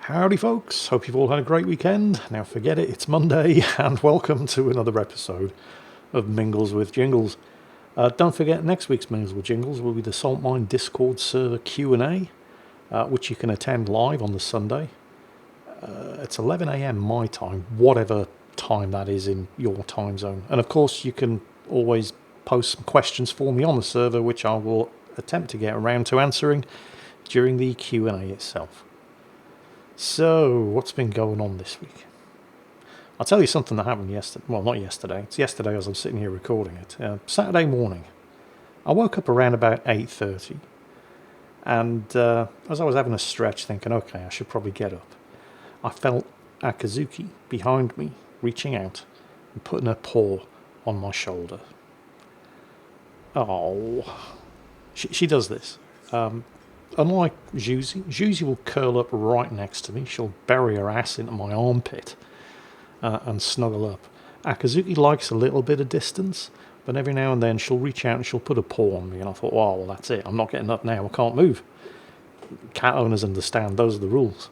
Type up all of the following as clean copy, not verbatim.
Howdy folks, hope you've all had a great weekend. Now forget it, it's Monday and welcome to another episode of Mingles with Jingles. Don't forget next week's Mingles with Jingles will be the Salt Mine Discord server Q&A, which you can attend live on the Sunday. It's 11 a.m. my time, whatever time that is in your time zone. And of course you can always post some questions for me on the server, which I will attempt to get around to answering during the Q&A itself. So, what's been going on this week? I'll tell you something that happened yesterday. Well, not yesterday. It's yesterday as I'm sitting here recording it. Saturday morning. I woke up around about 8:30. And as I was having a stretch thinking, okay, I should probably get up, I felt Akazuki behind me reaching out and putting her paw on my shoulder. Oh. She does this. Unlike Juicy will curl up right next to me. She'll bury her ass into my armpit and snuggle up. Akazuki likes a little bit of distance, but every now and then she'll reach out and she'll put a paw on me. And I thought, oh, well, that's it. I'm not getting up now. I can't move. Cat owners understand. Those are the rules.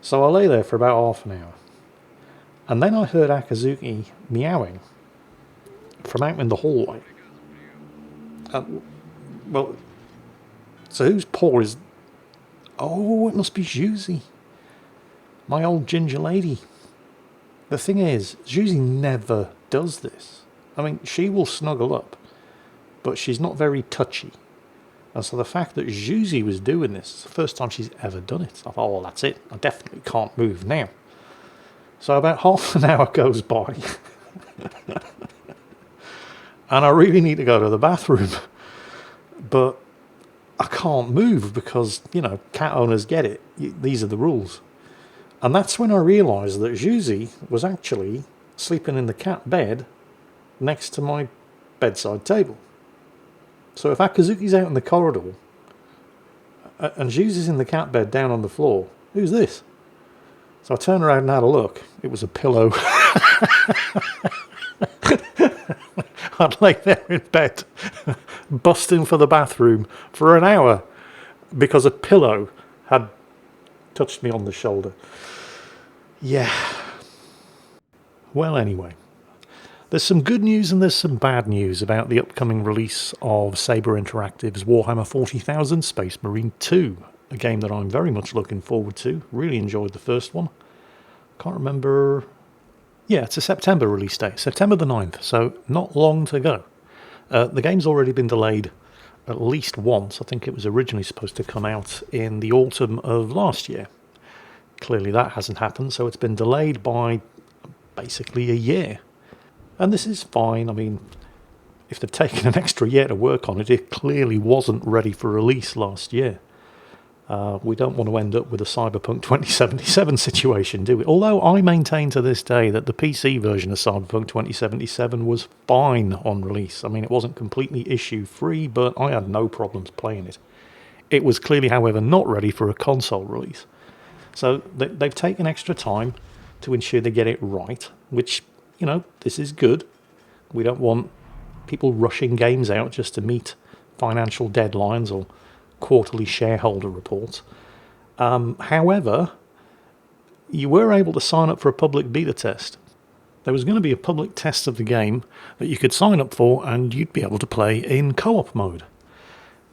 So I lay there for about half an hour. And then I heard Akazuki meowing from out in the hallway. So whose paw is... Oh, it must be Juicy. My old ginger lady. The thing is, Juicy never does this. I mean, she will snuggle up, but she's not very touchy. And so the fact that Juicy was doing this is the first time she's ever done it. I thought, oh, well, that's it. I definitely can't move now. So about half an hour goes by. And I really need to go to the bathroom. But I can't move because, cat owners get it. These are the rules. And that's when I realised that Juicy was actually sleeping in the cat bed next to my bedside table. So if Akazuki's out in the corridor and Juicy's in the cat bed down on the floor, who's this? So I turned around and had a look. It was a pillow. I'd lay there in bed, busting for the bathroom for an hour because a pillow had touched me on the shoulder. Yeah. Well, anyway, there's some good news and there's some bad news about the upcoming release of Saber Interactive's Warhammer 40,000 Space Marine 2, a game that I'm very much looking forward to. Really enjoyed the first one. Can't remember... Yeah, it's a September release date, September the 9th, so not long to go. The game's already been delayed at least once. I think it was originally supposed to come out in the autumn of last year. Clearly that hasn't happened, so it's been delayed by basically a year. And this is fine. I mean, if they've taken an extra year to work on it, it clearly wasn't ready for release last year. We don't want to end up with a Cyberpunk 2077 situation, do we? Although I maintain to this day that the PC version of Cyberpunk 2077 was fine on release. I mean, it wasn't completely issue-free, but I had no problems playing it. It was clearly, however, not ready for a console release. So they've taken extra time to ensure they get it right, which, this is good. We don't want people rushing games out just to meet financial deadlines or quarterly shareholder reports. However, you were able to sign up for a public beta test. There was going to be a public test of the game that you could sign up for and you'd be able to play in co-op mode.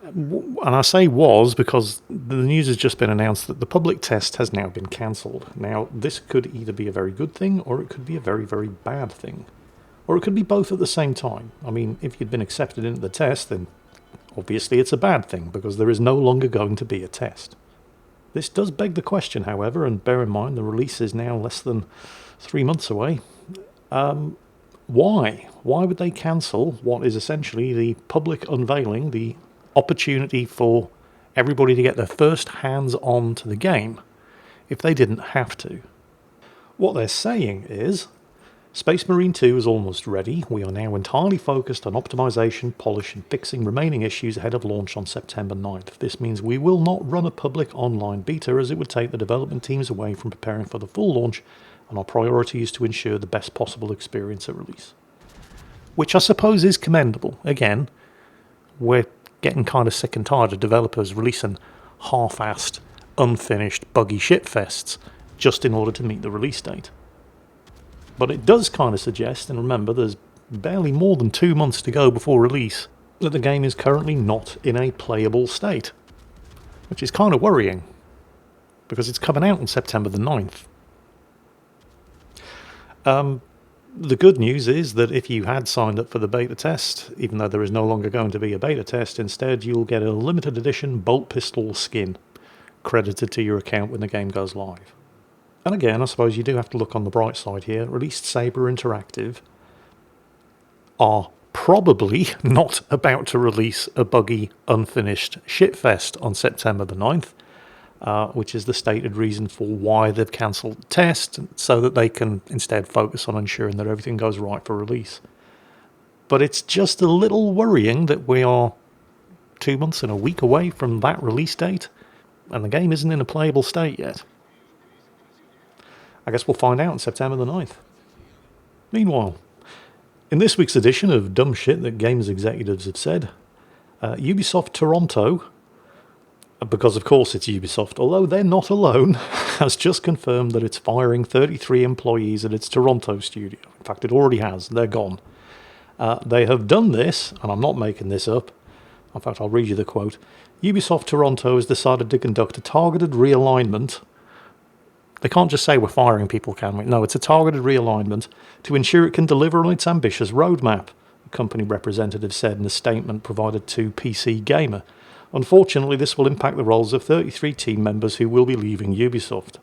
And I say was because the news has just been announced that the public test has now been cancelled. Now, this could either be a very good thing or it could be a very, very bad thing. Or it could be both at the same time. I mean, if you'd been accepted into the test, then obviously it's a bad thing because there is no longer going to be a test. This does beg the question, however, and bear in mind the release is now less than 3 months away. Why? Why would they cancel what is essentially the public unveiling, the opportunity for everybody to get their first hands on to the game if they didn't have to? What they're saying is, Space Marine 2 is almost ready. We are now entirely focused on optimization, polish and fixing remaining issues ahead of launch on September 9th. This means we will not run a public online beta as it would take the development teams away from preparing for the full launch, and our priority is to ensure the best possible experience at release. Which I suppose is commendable. Again, we're getting kind of sick and tired of developers releasing half-assed unfinished, buggy shitfests just in order to meet the release date. But it does kind of suggest, and remember, there's barely more than 2 months to go before release, that the game is currently not in a playable state, which is kind of worrying, because it's coming out on September the 9th. The good news is that if you had signed up for the beta test, even though there is no longer going to be a beta test, instead you'll get a limited edition bolt pistol skin credited to your account when the game goes live. And again, I suppose you do have to look on the bright side here. At least Saber Interactive are probably not about to release a buggy, unfinished shitfest on September the 9th, which is the stated reason for why they've cancelled the test, so that they can instead focus on ensuring that everything goes right for release. But it's just a little worrying that we are 2 months and a week away from that release date, and the game isn't in a playable state yet. I guess we'll find out on September the 9th. Meanwhile, in this week's edition of Dumb Shit That Games Executives Have Said, Ubisoft Toronto, because of course it's Ubisoft, although they're not alone, has just confirmed that it's firing 33 employees at its Toronto studio. In fact, it already has. They're gone. They have done this, and I'm not making this up. In fact, I'll read you the quote. Ubisoft Toronto has decided to conduct a targeted realignment. They can't just say we're firing people, can we? No, it's a targeted realignment to ensure it can deliver on its ambitious roadmap, a company representative said in a statement provided to PC Gamer. Unfortunately, this will impact the roles of 33 team members who will be leaving Ubisoft.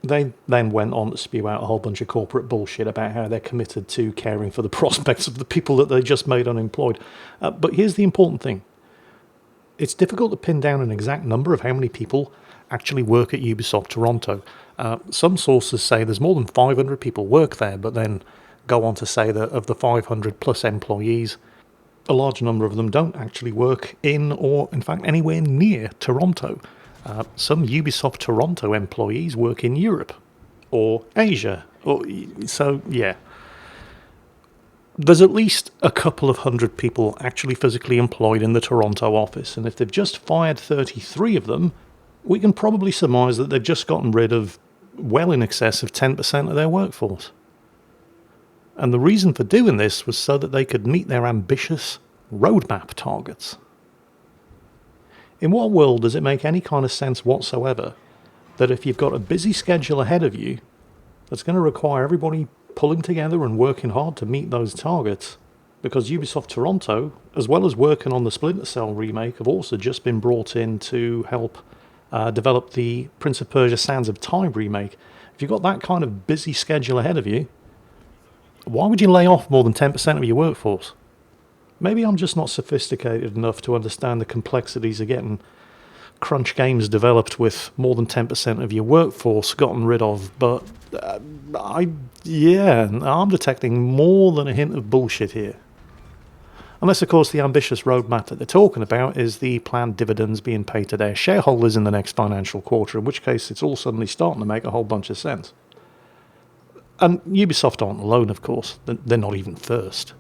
They then went on to spew out a whole bunch of corporate bullshit about how they're committed to caring for the prospects of the people that they just made unemployed. But here's the important thing. It's difficult to pin down an exact number of how many people actually work at Ubisoft Toronto. Some sources say there's more than 500 people work there, but then go on to say that of the 500 plus employees, a large number of them don't actually work in or, in fact, anywhere near Toronto. Some Ubisoft Toronto employees work in Europe or Asia. So, yeah. There's at least a couple of hundred people actually physically employed in the Toronto office, and if they've just fired 33 of them, we can probably surmise that they've just gotten rid of well in excess of 10% of their workforce. And the reason for doing this was so that they could meet their ambitious roadmap targets. In what world does it make any kind of sense whatsoever that if you've got a busy schedule ahead of you that's going to require everybody pulling together and working hard to meet those targets, because Ubisoft Toronto, as well as working on the Splinter Cell remake, have also just been brought in to help develop the Prince of Persia Sands of Time remake. If you've got that kind of busy schedule ahead of you, why would you lay off more than 10% of your workforce? Maybe I'm just not sophisticated enough to understand the complexities of getting crunch games developed with more than 10% of your workforce gotten rid of, but I'm detecting more than a hint of bullshit here. Unless, of course, the ambitious roadmap that they're talking about is the planned dividends being paid to their shareholders in the next financial quarter, in which case it's all suddenly starting to make a whole bunch of sense. And Ubisoft aren't alone, of course. They're not even first.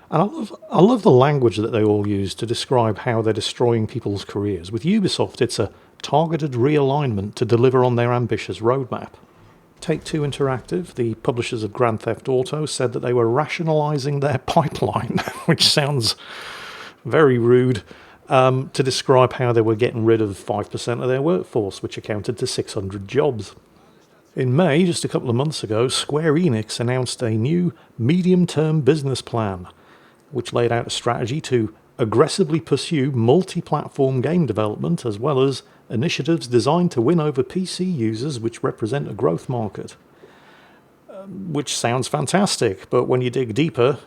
And I love the language that they all use to describe how they're destroying people's careers. With Ubisoft, it's a targeted realignment to deliver on their ambitious roadmap. Take-Two Interactive, the publishers of Grand Theft Auto, said that they were rationalising their pipeline, which sounds very rude, to describe how they were getting rid of 5% of their workforce, which accounted to 600 jobs. In May, just a couple of months ago, Square Enix announced a new medium-term business plan, which laid out a strategy to aggressively pursue multi-platform game development, as well as initiatives designed to win over PC users, which represent a growth market. Which sounds fantastic, but when you dig deeper,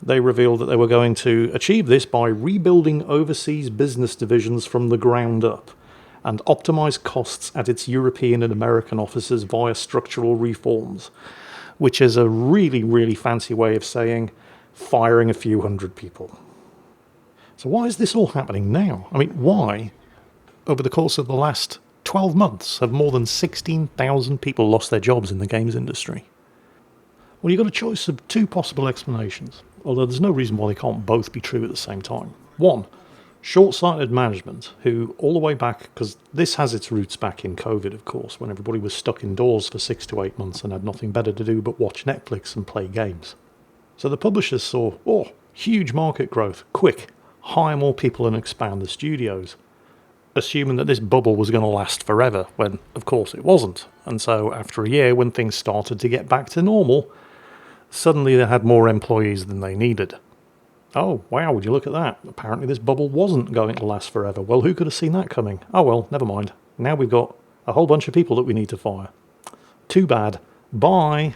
they revealed that they were going to achieve this by rebuilding overseas business divisions from the ground up and optimize costs at its European and American offices via structural reforms, which is a really, really fancy way of saying firing a few hundred people. So why is this all happening now? I mean, why, over the course of the last 12 months, have more than 16,000 people lost their jobs in the games industry? Well, you've got a choice of two possible explanations, although there's no reason why they can't both be true at the same time. One, Short-sighted management who all the way back, because this has its roots back in COVID, of course, when everybody was stuck indoors for 6 to 8 months and had nothing better to do but watch Netflix and play games. So the publishers saw, huge market growth, quick, hire more people and expand the studios, assuming that this bubble was going to last forever, when of course it wasn't. And so after a year, when things started to get back to normal, suddenly they had more employees than they needed. Oh, wow, would you look at that? Apparently this bubble wasn't going to last forever. Well, who could have seen that coming? Oh, well, never mind. Now we've got a whole bunch of people that we need to fire. Too bad. Bye.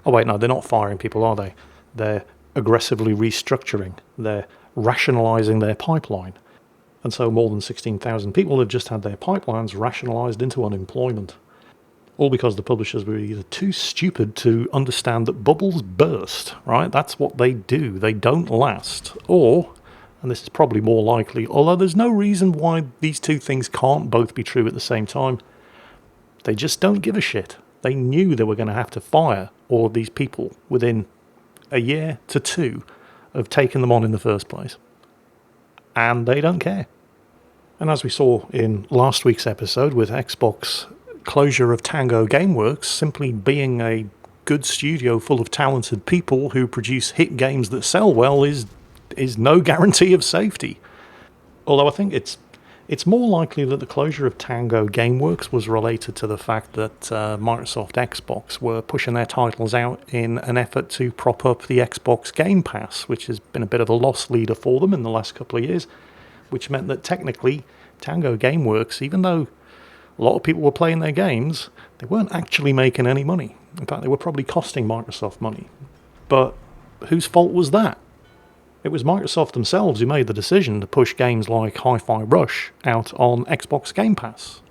Oh, wait, no, they're not firing people, are they? They're aggressively restructuring. They're rationalising their pipeline. And so more than 16,000 people have just had their pipelines rationalised into unemployment. All because the publishers were either too stupid to understand that bubbles burst, right? That's what they do. They don't last. Or, and this is probably more likely, although there's no reason why these two things can't both be true at the same time, they just don't give a shit. They knew they were going to have to fire all of these people within a year to 2 of taking them on in the first place. And they don't care. And as we saw in last week's episode with Xbox closure of Tango Gameworks simply being a good studio full of talented people who produce hit games that sell well is no guarantee of safety. Although I think it's more likely that the closure of Tango Gameworks was related to the fact that Microsoft Xbox were pushing their titles out in an effort to prop up the Xbox Game Pass, which has been a bit of a loss leader for them in the last couple of years, which meant that technically Tango Gameworks, even though a lot of people were playing their games, they weren't actually making any money. In fact, they were probably costing Microsoft money. But whose fault was that? It was Microsoft themselves who made the decision to push games like Hi-Fi Rush out on Xbox Game Pass,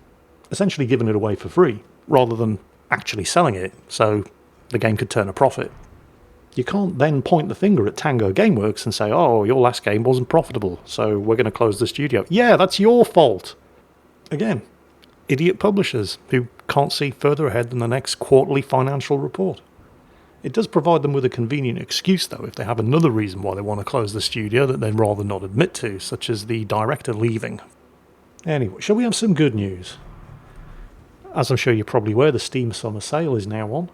essentially giving it away for free, rather than actually selling it so the game could turn a profit. You can't then point the finger at Tango Gameworks and say, oh, your last game wasn't profitable, so we're going to close the studio. Yeah, that's your fault. Again, idiot publishers who can't see further ahead than the next quarterly financial report. It does provide them with a convenient excuse, though, if they have another reason why they want to close the studio that they'd rather not admit to, such as the director leaving. Anyway, shall we have some good news? As I'm sure you're probably aware, the Steam Summer Sale is now on.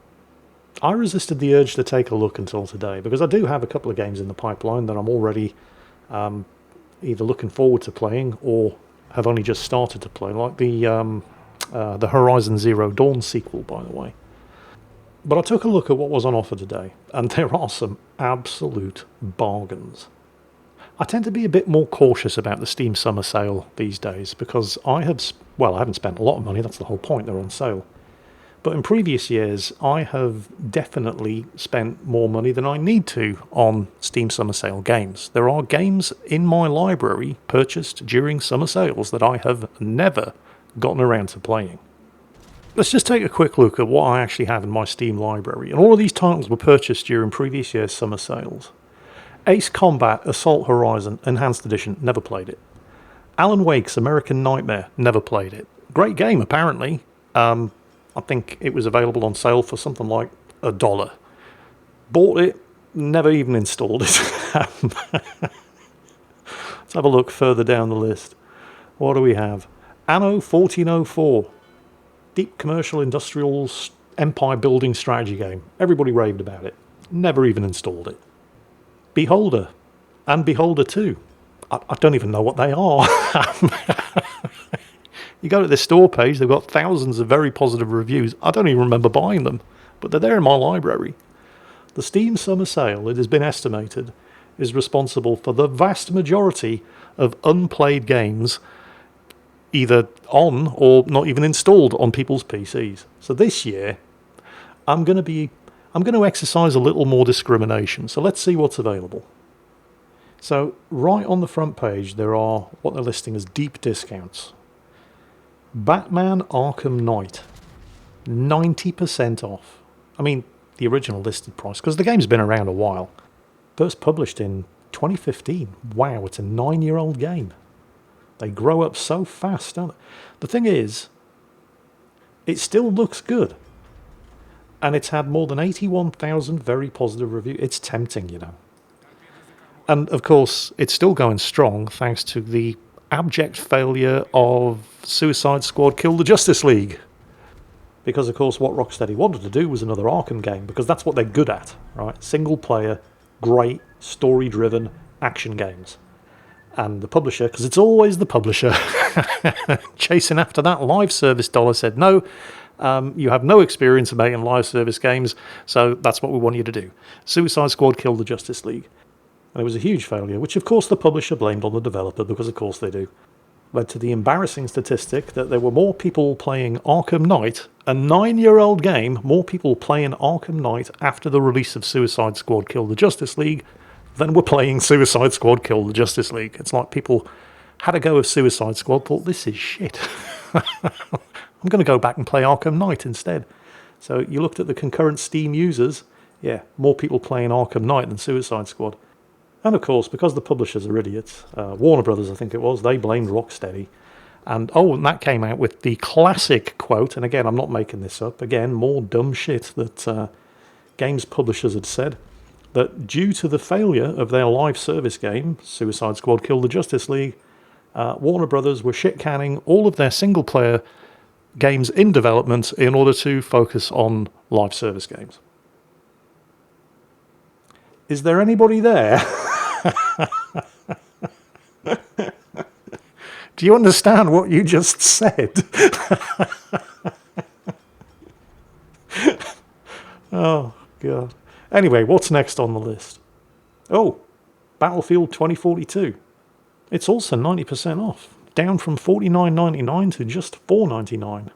I resisted the urge to take a look until today, because I do have a couple of games in the pipeline that I'm already either looking forward to playing or have only just started to play, like the Horizon Zero Dawn sequel, by the way. But I took a look at what was on offer today, and there are some absolute bargains. I tend to be a bit more cautious about the Steam Summer Sale these days, because I haven't spent a lot of money, that's the whole point, they're on sale. But in previous years, I have definitely spent more money than I need to on Steam Summer Sale games. There are games in my library purchased during summer sales that I have never gotten around to playing. Let's just take a quick look at what I actually have in my Steam library. And all of these titles were purchased during previous year's summer sales. Ace Combat Assault Horizon Enhanced Edition, never played it. Alan Wake's American Nightmare, never played it. Great game, apparently. I think it was available on sale for something like $1. Bought it, never even installed it. Let's have a look further down the list. What do we have? Anno 1404. Deep commercial industrial empire building strategy game. Everybody raved about it. Never even installed it. Beholder and Beholder 2. I don't even know what they are. You go to their store page, they've got thousands of very positive reviews. I don't even remember buying them, but they're there in my library. The Steam Summer Sale, it has been estimated, is responsible for the vast majority of unplayed games either on or not even installed on people's PCs. So this year, I'm going to exercise a little more discrimination. So let's see what's available. So right on the front page, there are what they're listing as deep discounts. Batman Arkham Knight, 90% off. I mean, the original listed price, because the game's been around a while. First published in 2015. Wow, it's a 9-year-old game. They grow up so fast, don't they? The thing is, it still looks good. And it's had more than 81,000 very positive reviews. It's tempting, you know. And of course, it's still going strong thanks to the abject failure of Suicide Squad Kill the Justice League. Because, of course, what Rocksteady wanted to do was another Arkham game, because that's what they're good at, right? Single player, great, story driven action games. And the publisher, because it's always the publisher, chasing after that live service dollar, said, no, you have no experience of making live service games, so that's what we want you to do. Suicide Squad Kill the Justice League. And it was a huge failure, which of course the publisher blamed on the developer, because of course they do. Led to the embarrassing statistic that there were more people playing Arkham Knight, a 9-year-old game, more people playing Arkham Knight after the release of Suicide Squad Kill the Justice League than were playing Suicide Squad Kill the Justice League. It's like people had a go of Suicide Squad, thought, this is shit. I'm going to go back and play Arkham Knight instead. So you looked at the concurrent Steam users, yeah, more people playing Arkham Knight than Suicide Squad. And of course, because the publishers are idiots, Warner Brothers, I think it was, they blamed Rocksteady. And that came out with the classic quote, and again, I'm not making this up, again, more dumb shit that games publishers had said, that due to the failure of their live service game, Suicide Squad Kill the Justice League, Warner Brothers were shit-canning all of their single-player games in development in order to focus on live service games. Is there anybody there? Do you understand what you just said? Oh, God. Anyway, what's next on the list? Oh, Battlefield 2042. It's also 90% off, down from $49.99 to just $4.99.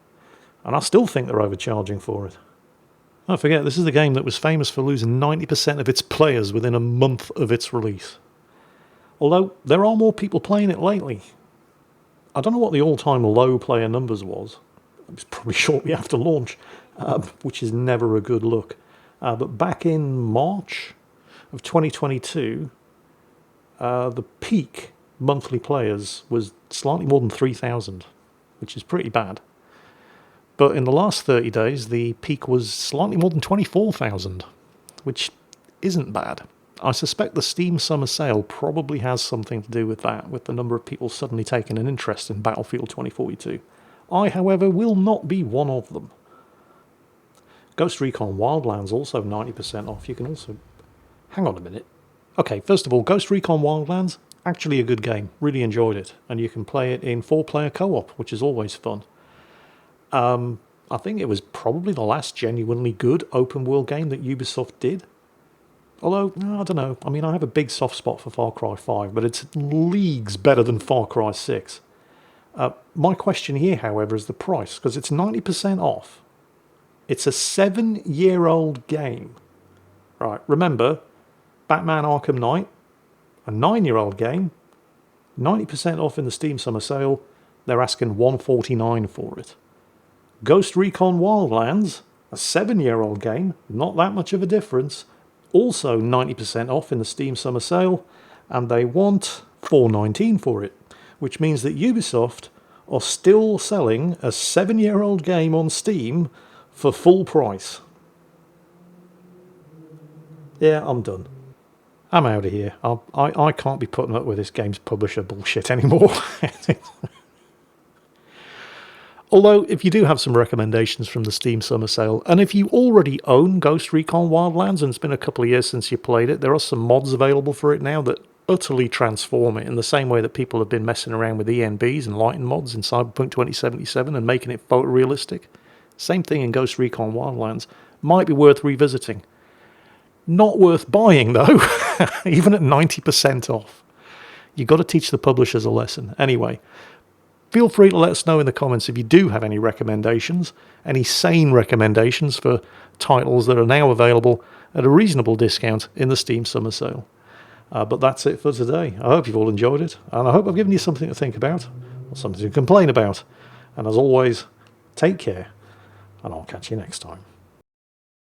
And I still think they're overcharging for it. Don't forget, this is the game that was famous for losing 90% of its players within a month of its release. Although, there are more people playing it lately. I don't know what the all-time low player numbers was. It was probably shortly after launch, which is never a good look. But back in March of 2022, the peak monthly players was slightly more than 3,000, which is pretty bad. But in the last 30 days, the peak was slightly more than 24,000, which isn't bad. I suspect the Steam Summer Sale probably has something to do with that, with the number of people suddenly taking an interest in Battlefield 2042. I, however, will not be one of them. Ghost Recon Wildlands also 90% off. You can also... Hang on a minute. Okay, first of all, Ghost Recon Wildlands, actually a good game. Really enjoyed it. And you can play it in 4-player co-op, which is always fun. I think it was probably the last genuinely good open-world game that Ubisoft did. Although, I don't know. I mean, I have a big soft spot for Far Cry 5, but it's leagues better than Far Cry 6. My question here, however, is the price, because it's 90% off. It's a 7-year-old game. Right, remember, Batman Arkham Knight, a 9-year-old game, 90% off in the Steam Summer Sale. They're asking $149 for it. Ghost Recon Wildlands, a 7-year-old game, not that much of a difference, also 90% off in the Steam Summer Sale, and they want $4.19 for it, which means that Ubisoft are still selling a 7-year-old game on Steam for full price. Yeah, I'm done. I'm out of here. I can't be putting up with this game's publisher bullshit anymore. Although, if you do have some recommendations from the Steam Summer Sale, and if you already own Ghost Recon Wildlands and it's been a couple of years since you played it, there are some mods available for it now that utterly transform it in the same way that people have been messing around with ENBs and lighting mods in Cyberpunk 2077 and making it photorealistic. Same thing in Ghost Recon Wildlands. Might be worth revisiting. Not worth buying, though, even at 90% off. You've got to teach the publishers a lesson. Anyway, feel free to let us know in the comments if you do have any recommendations, any sane recommendations for titles that are now available at a reasonable discount in the Steam Summer Sale. But that's it for today. I hope you've all enjoyed it, and I hope I've given you something to think about, or something to complain about. And as always, take care, and I'll catch you next time.